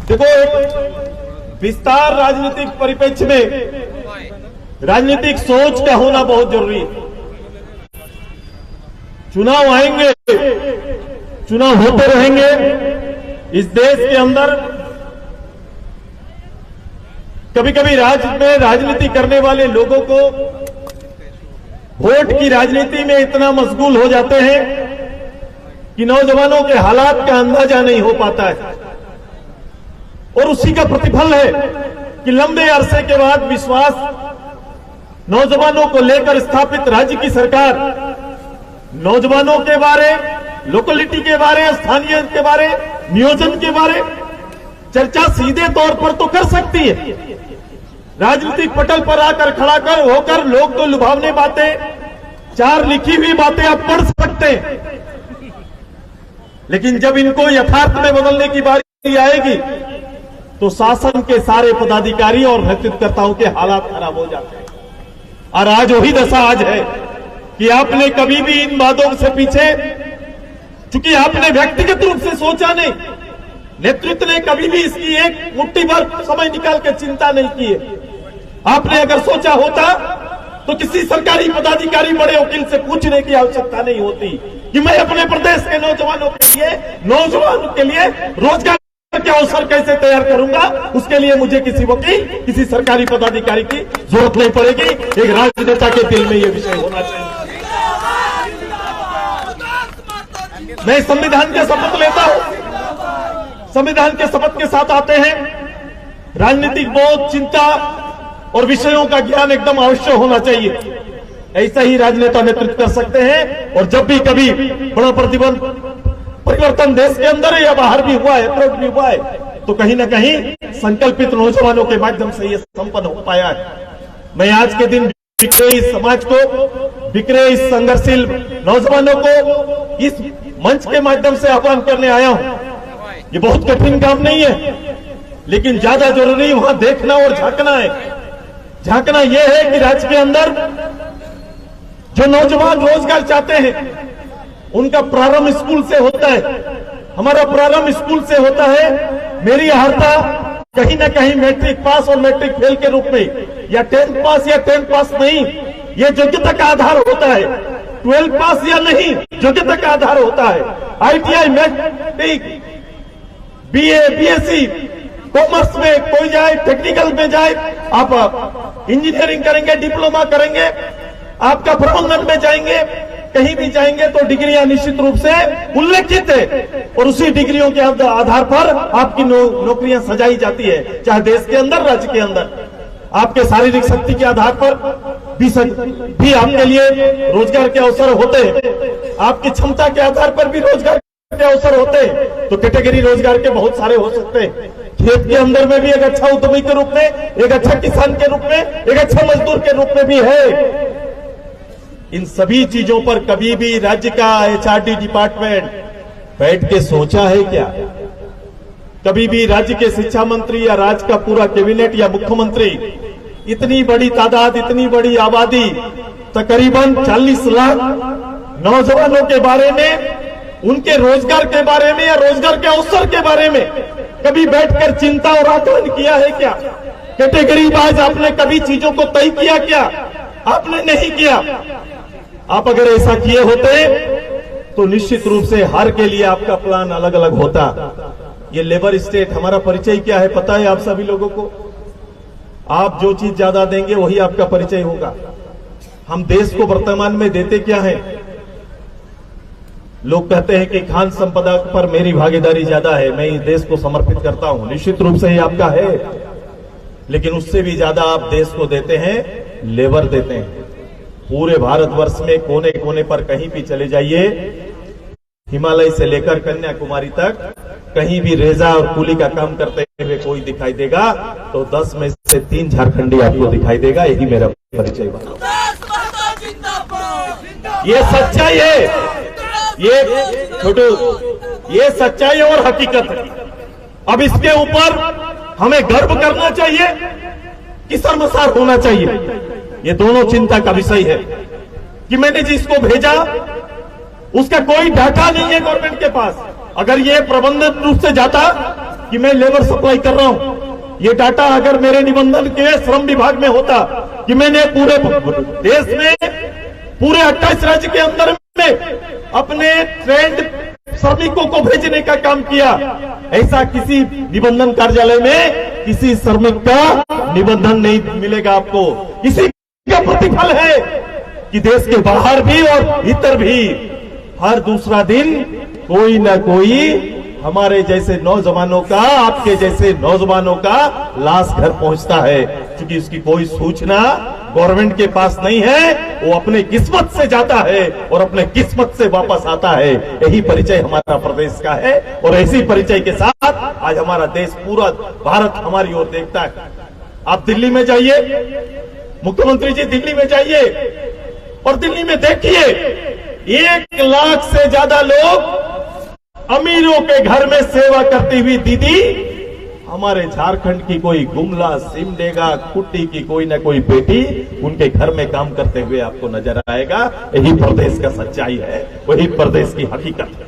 देखो, एक विस्तार राजनीतिक परिप्रेक्ष्य में राजनीतिक सोच का होना बहुत जरूरी है। चुनाव आएंगे, चुनाव होते रहेंगे। इस देश के अंदर कभी कभी राज्य में राजनीति करने वाले लोगों को वोट की राजनीति में इतना मशगूल हो जाते हैं कि नौजवानों के हालात का अंदाजा नहीं हो पाता है। और उसी का प्रतिफल है कि लंबे अरसे के बाद विश्वास नौजवानों को लेकर स्थापित राज्य की सरकार नौजवानों के बारे, लोकलिटी के बारे, स्थानीय के बारे, नियोजन के बारे चर्चा सीधे तौर पर तो कर सकती है। राजनीतिक पटल पर आकर खड़ा कर होकर लोग तो लुभावने बातें, चार लिखी हुई बातें आप पढ़ सकते हैं, लेकिन जब इनको यथार्थ में बदलने की बारी आएगी तो शासन के सारे पदाधिकारी और नेतृत्वकर्ताओं के हालात खराब हो जाते हैं। और आज वही दशा आज है कि आपने कभी भी इन बातों से पीछे, चूंकि आपने व्यक्तिगत रूप से सोचा नहीं, नेतृत्व ने कभी भी इसकी एक मुट्ठी भर समय निकाल कर चिंता नहीं की है। आपने अगर सोचा होता तो किसी सरकारी पदाधिकारी, बड़े वकील से पूछने की आवश्यकता नहीं होती कि मैं अपने प्रदेश के नौजवानों के लिए रोजगार के अवसर कैसे तैयार करूंगा। उसके लिए मुझे किसी वकील, किसी सरकारी पदाधिकारी की जरूरत नहीं पड़ेगी। एक राजनेता के दिल में यह विषय होना चाहिए। मैं संविधान के शपथ लेता हूं, संविधान के शपथ के साथ आते हैं। राजनीतिक बोध, चिंता और विषयों का ज्ञान एकदम अवश्य होना चाहिए। ऐसा ही राजनेता नेतृत्व कर सकते हैं। और जब भी कभी बड़ा परिवर्तन देश के अंदर या बाहर भी हुआ है, अप्रोच भी हुआ है, तो कहीं ना कहीं संकल्पित नौजवानों के माध्यम से यह संपन्न हो पाया है। मैं आज के दिन बिखरे इस समाज को, बिखरे इस संघर्षशील नौजवानों को इस मंच के माध्यम से आह्वान करने आया हूं। ये बहुत कठिन काम नहीं है, लेकिन ज्यादा जरूरी वहां देखना और झांकना है। झांकना यह है कि राज्य के अंदर जो नौजवान रोजगार चाहते हैं उनका प्रारंभ स्कूल से होता है। हमारा प्रारंभ स्कूल से होता है। मेरी हारता कहीं ना कहीं मैट्रिक पास और मैट्रिक फेल के रूप में, या 10th पास या 10th पास नहीं, ये योग्यता का आधार होता है। 12 पास या नहीं, योग्यता का आधार होता है। ITI, matric, BA, BSc, commerce में कोई जाए, टेक्निकल में जाए, आप इंजीनियरिंग करेंगे, डिप्लोमा करेंगे, आपका प्रबंधन में जाएंगे, कहीं भी जाएंगे तो डिग्रियां निश्चित रूप से उल्लेखित है। और उसी डिग्रियों के आधार पर आपकी नौकरियां सजाई जाती है, चाहे देश के अंदर, राज्य के अंदर। आपके शारीरिक शक्ति के आधार पर भी आपके लिए रोजगार के अवसर होते हैं। आपकी क्षमता के आधार पर भी रोजगार के अवसर होते हैं। तो कैटेगरी रोजगार के बहुत सारे हो सकते हैं। खेत के अंदर में भी एक अच्छा उद्यमी के रूप में, एक अच्छा किसान के रूप में, एक अच्छा मजदूर के रूप में भी है। इन सभी चीजों पर कभी भी राज्य का HRD डिपार्टमेंट बैठ के सोचा है क्या? कभी भी राज्य के शिक्षा मंत्री या राज्य का पूरा कैबिनेट या मुख्यमंत्री इतनी बड़ी तादाद, इतनी बड़ी आबादी, तकरीबन 40 लाख नौजवानों के बारे में, उनके रोजगार के बारे में या रोजगार के अवसर के बारे में कभी बैठकर चिंता और आकलन किया है क्या? कैटेगरी वाइज आपने कभी चीजों को तय किया क्या? आपने नहीं किया। आप अगर ऐसा किए होते तो निश्चित रूप से हर के लिए आपका प्लान अलग अलग होता। ये लेबर स्टेट, हमारा परिचय क्या है पता है आप सभी लोगों को? आप जो चीज ज्यादा देंगे वही आपका परिचय होगा। हम देश को वर्तमान में देते क्या है? लोग कहते हैं कि खान संपदा पर मेरी भागीदारी ज्यादा है, मैं इस देश को समर्पित करता हूं। निश्चित रूप से ये आपका है, लेकिन उससे भी ज्यादा आप देश को देते हैं, लेबर देते हैं। पूरे भारतवर्ष में कोने कोने पर कहीं भी चले जाइए, हिमालय से लेकर कन्याकुमारी तक, कहीं भी रेजा और कूली का काम करते हुए कोई दिखाई देगा तो 10 में से 3 झारखंडी आपको दिखाई देगा। यही मेरा परिचय बना। ये सच्चाई है, ये छोटू, ये सच्चाई और हकीकत है। अब इसके ऊपर हमें गर्व करना चाहिए कि शर्मसार होना चाहिए? ये दोनों चिंता का विषय है कि मैंने जिसको भेजा उसका कोई डाटा नहीं है गवर्नमेंट के पास। अगर ये प्रबंधित रूप से जाता कि मैं लेबर सप्लाई कर रहा हूं। ये डाटा अगर मेरे निबंधन के श्रम विभाग में होता कि मैंने पूरे देश में पूरे 28 राज्य के अंदर में अपने ट्रेंड श्रमिकों को भेजने का काम किया, ऐसा किसी निबंधन कार्यालय में किसी श्रमिक का निबंधन नहीं मिलेगा आपको। इसी का प्रतिफल है कि देश के बाहर भी और भीतर भी हर दूसरा दिन कोई ना कोई हमारे जैसे नौजवानों का, आपके जैसे नौजवानों का लाश घर पहुंचता है। क्योंकि उसकी कोई सूचना गवर्नमेंट के पास नहीं है, वो अपने किस्मत से जाता है और अपने किस्मत से वापस आता है। यही परिचय हमारा प्रदेश का है और इसी परिचय के साथ आज हमारा देश, पूरा भारत हमारी ओर देखता है। आप दिल्ली में जाइए, मुख्यमंत्री जी दिल्ली में जाइए और दिल्ली में देखिए 1 लाख से ज्यादा लोग अमीरों के घर में सेवा करती हुई दीदी हमारे झारखंड की कोई गुमला, सिमडेगा, कुट्टी की कोई ना कोई बेटी उनके घर में काम करते हुए आपको नजर आएगा। यही प्रदेश का सच्चाई है, वही प्रदेश की हकीकत है।